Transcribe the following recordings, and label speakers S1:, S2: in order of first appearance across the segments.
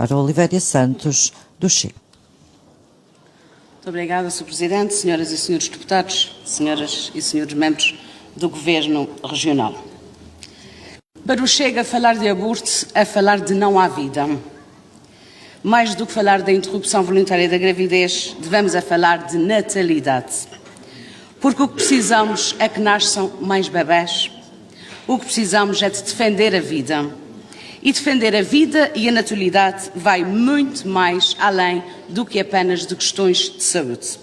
S1: Ora, Olivéria Santos, do Chega.
S2: Muito obrigada, Sr. Presidente, senhoras e senhores deputados, senhoras e senhores membros do Governo Regional. Para o Chega, falar de aborto é falar de não há vida. Mais do que falar da interrupção voluntária da gravidez, devemos falar de natalidade. Porque o que precisamos é que nasçam mais bebés. O que precisamos é de defender a vida. E defender a vida e a natalidade vai muito mais além do que apenas de questões de saúde.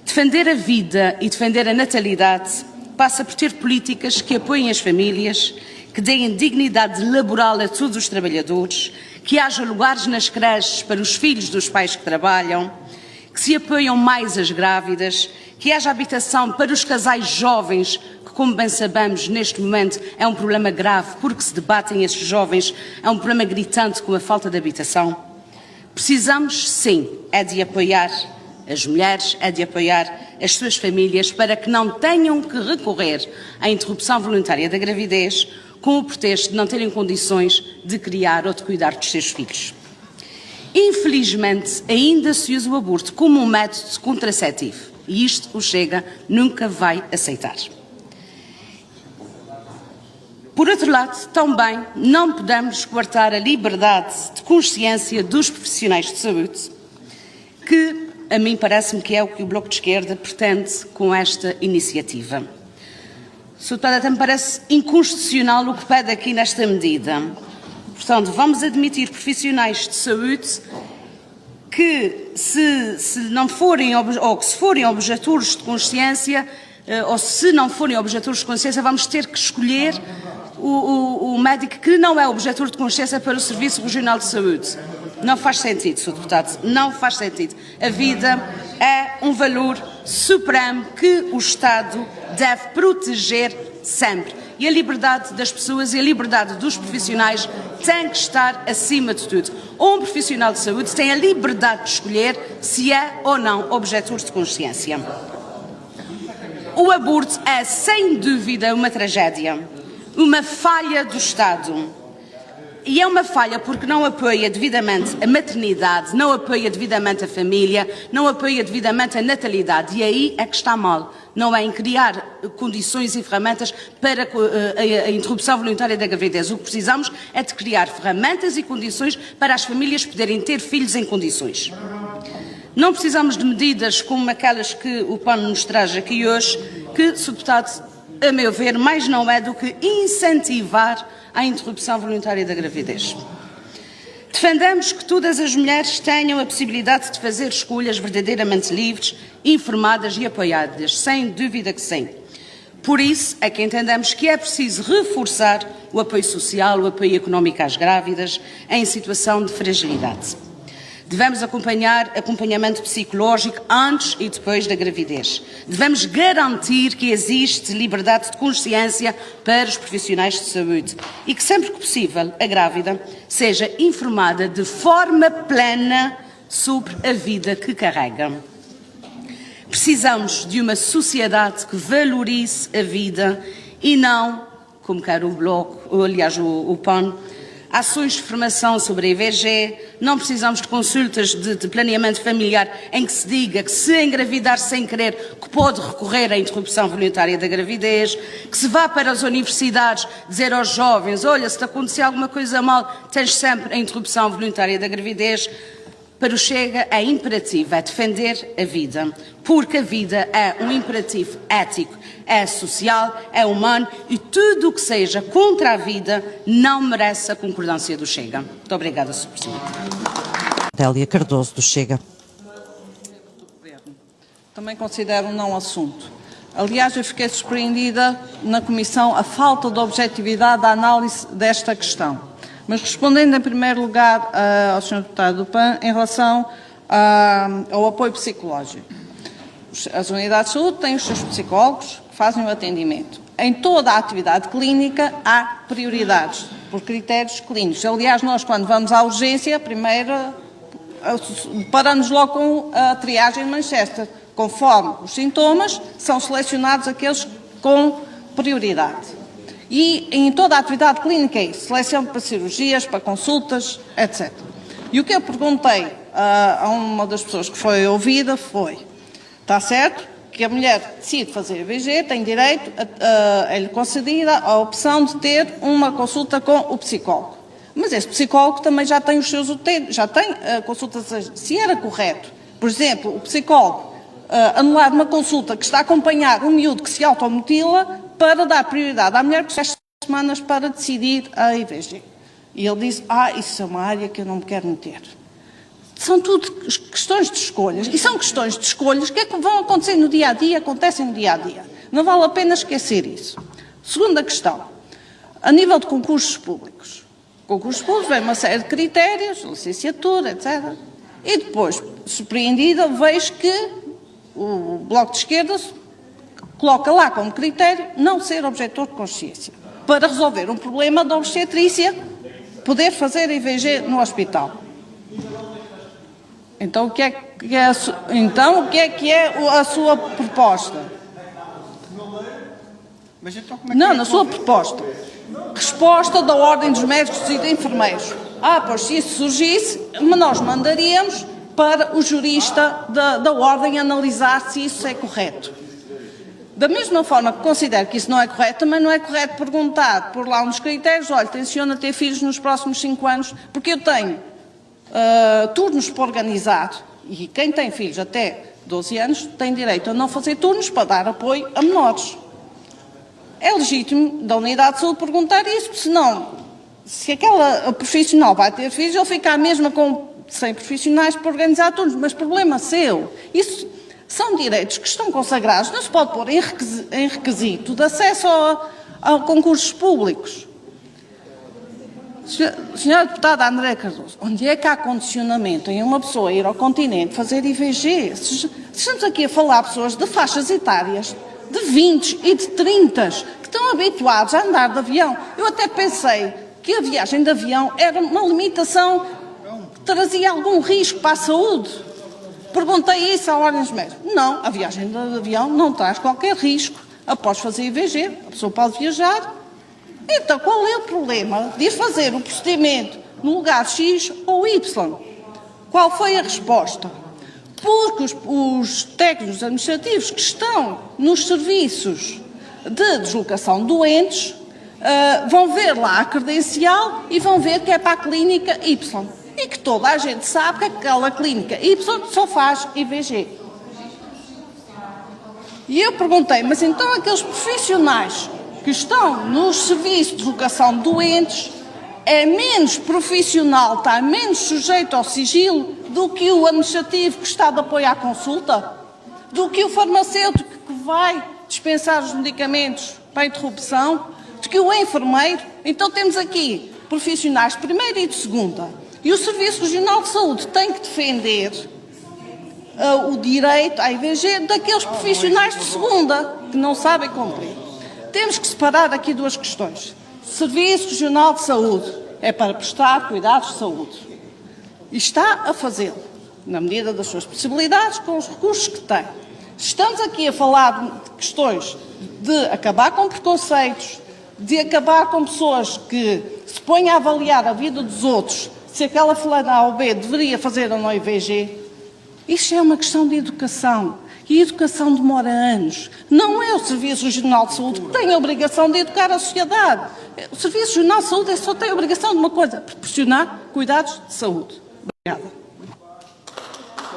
S2: Defender a vida e defender a natalidade passa por ter políticas que apoiem as famílias, que deem dignidade laboral a todos os trabalhadores, que haja lugares nas creches para os filhos dos pais que trabalham, que se apoiam mais as grávidas, que haja habitação para os casais jovens, que, como bem sabemos, neste momento é um problema grave, porque se debatem esses jovens, é um problema gritante com a falta de habitação. Precisamos, sim, é de apoiar as mulheres, é de apoiar as suas famílias para que não tenham que recorrer à interrupção voluntária da gravidez com o pretexto de não terem condições de criar ou de cuidar dos seus filhos. Infelizmente, ainda se usa o aborto como um método contraceptivo e isto o Chega nunca vai aceitar. Por outro lado, também não podemos coartar a liberdade de consciência dos profissionais de saúde, que a mim parece-me que é o que o Bloco de Esquerda pretende com esta iniciativa. Sr. Deputado, até me parece inconstitucional o que pede aqui nesta medida. Portanto, vamos admitir profissionais de saúde que, se não forem, ou que se forem objetores de consciência, ou se não forem objetores de consciência, vamos ter que escolher o médico que não é objetor de consciência para o Serviço Regional de Saúde. Não faz sentido, Sr. Deputado, não faz sentido. A vida é um valor supremo que o Estado deve proteger sempre. E a liberdade das pessoas e a liberdade dos profissionais tem que estar acima de tudo. Um profissional de saúde tem a liberdade de escolher se é ou não objetor de consciência. O aborto é, sem dúvida, uma tragédia, uma falha do Estado. E é uma falha porque não apoia devidamente a maternidade, não apoia devidamente a família, não apoia devidamente a natalidade. E aí é que está mal. Não é em criar condições e ferramentas para a interrupção voluntária da gravidez. O que precisamos é de criar ferramentas e condições para as famílias poderem ter filhos em condições. Não precisamos de medidas como aquelas que o PAN nos traz aqui hoje, que, Sr. Deputado, a meu ver, mais não é do que incentivar a interrupção voluntária da gravidez. Defendemos que todas as mulheres tenham a possibilidade de fazer escolhas verdadeiramente livres, informadas e apoiadas, sem dúvida que sim. Por isso é que entendemos que é preciso reforçar o apoio social, o apoio económico às grávidas em situação de fragilidade. Devemos acompanhamento psicológico antes e depois da gravidez. Devemos garantir que existe liberdade de consciência para os profissionais de saúde e que, sempre que possível, a grávida seja informada de forma plena sobre a vida que carrega. Precisamos de uma sociedade que valorize a vida e não, como quer o Bloco, ou aliás o PAN, ações de formação sobre a IVG, não precisamos de consultas de planeamento familiar em que se diga que se engravidar sem querer que pode recorrer à interrupção voluntária da gravidez, que se vá para as universidades dizer aos jovens, olha, se te acontecer alguma coisa mal, tens sempre a interrupção voluntária da gravidez. Para o Chega é imperativo, é defender a vida, porque a vida é um imperativo ético, é social, é humano e tudo o que seja contra a vida não merece a concordância do Chega. Muito obrigada, Sr. Presidente.
S1: Télia Cardoso, do Chega.
S3: Também considero um não assunto. Aliás, eu fiquei surpreendida na Comissão a falta de objetividade da análise desta questão. Mas respondendo em primeiro lugar ao Sr. Deputado do PAN, em relação ao apoio psicológico. As unidades de saúde têm os seus psicólogos que fazem o atendimento. Em toda a atividade clínica há prioridades, por critérios clínicos. Aliás, nós quando vamos à urgência, primeiro paramos logo com a triagem de Manchester. Conforme os sintomas, são selecionados aqueles com prioridade. E em toda a atividade clínica é isso, seleção para cirurgias, para consultas, etc. E o que eu perguntei a uma das pessoas que foi ouvida foi: está certo que a mulher decide fazer IVG, tem direito, é-lhe concedida a opção de ter uma consulta com o psicólogo. Mas esse psicólogo também já tem os seus utentes, já tem consultas. Se era correto, por exemplo, o psicólogo anular uma consulta que está a acompanhar um miúdo que se automutila para dar prioridade à mulher que 6 semanas para decidir a IVG. E ele disse: isso é uma área que eu não me quero meter. São tudo questões de escolhas. E são questões de escolhas que vão acontecer no dia-a-dia, acontecem no dia-a-dia. Não vale a pena esquecer isso. Segunda questão. A nível de concursos públicos. Concursos públicos vem uma série de critérios, licenciatura, etc. E depois, surpreendida, vejo que o Bloco de Esquerda coloca lá como critério não ser objetor de consciência, para resolver um problema da obstetrícia, poder fazer IVG no hospital. Então, o que é que é a sua proposta? Não, na sua proposta. Resposta da Ordem dos Médicos e de Enfermeiros. Pois se isso surgisse, nós mandaríamos para o jurista da Ordem analisar se isso é correto. Da mesma forma que considero que isso não é correto, também não é correto perguntar por lá uns critérios: olha, tenciona ter filhos nos próximos 5 anos, porque eu tenho turnos para organizar, e quem tem filhos até 12 anos tem direito a não fazer turnos para dar apoio a menores. É legítimo da unidade de saúde perguntar isso, senão, se aquela profissional vai ter filhos, ele fica a mesma com 100 profissionais para organizar turnos, mas problema seu. Isso são direitos que estão consagrados, não se pode pôr em requisito de acesso a concursos públicos. Senhora deputada Andréa Cardoso, onde é que há condicionamento em uma pessoa ir ao continente fazer IVG? Estamos aqui a falar de pessoas de faixas etárias de 20 e de 30 que estão habituados a andar de avião. Eu até pensei que a viagem de avião era uma limitação que trazia algum risco para a saúde. Perguntei isso à Ordem dos Médicos. Não, a viagem de avião não traz qualquer risco. Após fazer IVG, a pessoa pode viajar. Então, qual é o problema de ir fazer o procedimento no lugar X ou Y? Qual foi a resposta? Porque os técnicos administrativos que estão nos serviços de deslocação de doentes vão ver lá a credencial e vão ver que é para a clínica Y. E que toda a gente sabe que aquela clínica Y só faz IVG. E eu perguntei: mas então aqueles profissionais que estão nos serviços de deslocação de doentes é menos profissional, está menos sujeito ao sigilo do que o administrativo que está de apoio à consulta? Do que o farmacêutico que vai dispensar os medicamentos para a interrupção? Do que o enfermeiro? Então temos aqui profissionais de primeira e de segunda. E o Serviço Regional de Saúde tem que defender o direito à IVG daqueles profissionais de segunda que não sabem cumprir. Temos que separar aqui duas questões. O Serviço Regional de Saúde é para prestar cuidados de saúde. E está a fazê-lo, na medida das suas possibilidades, com os recursos que tem. Estamos aqui a falar de questões de acabar com preconceitos, de acabar com pessoas que se põem a avaliar a vida dos outros, se aquela fulana A ou B deveria fazer ou não IVG. Isto é uma questão de educação. E a educação demora anos. Não é o Serviço Regional de Saúde que tem a obrigação de educar a sociedade. O Serviço Regional de Saúde só tem a obrigação de uma coisa: proporcionar cuidados de saúde.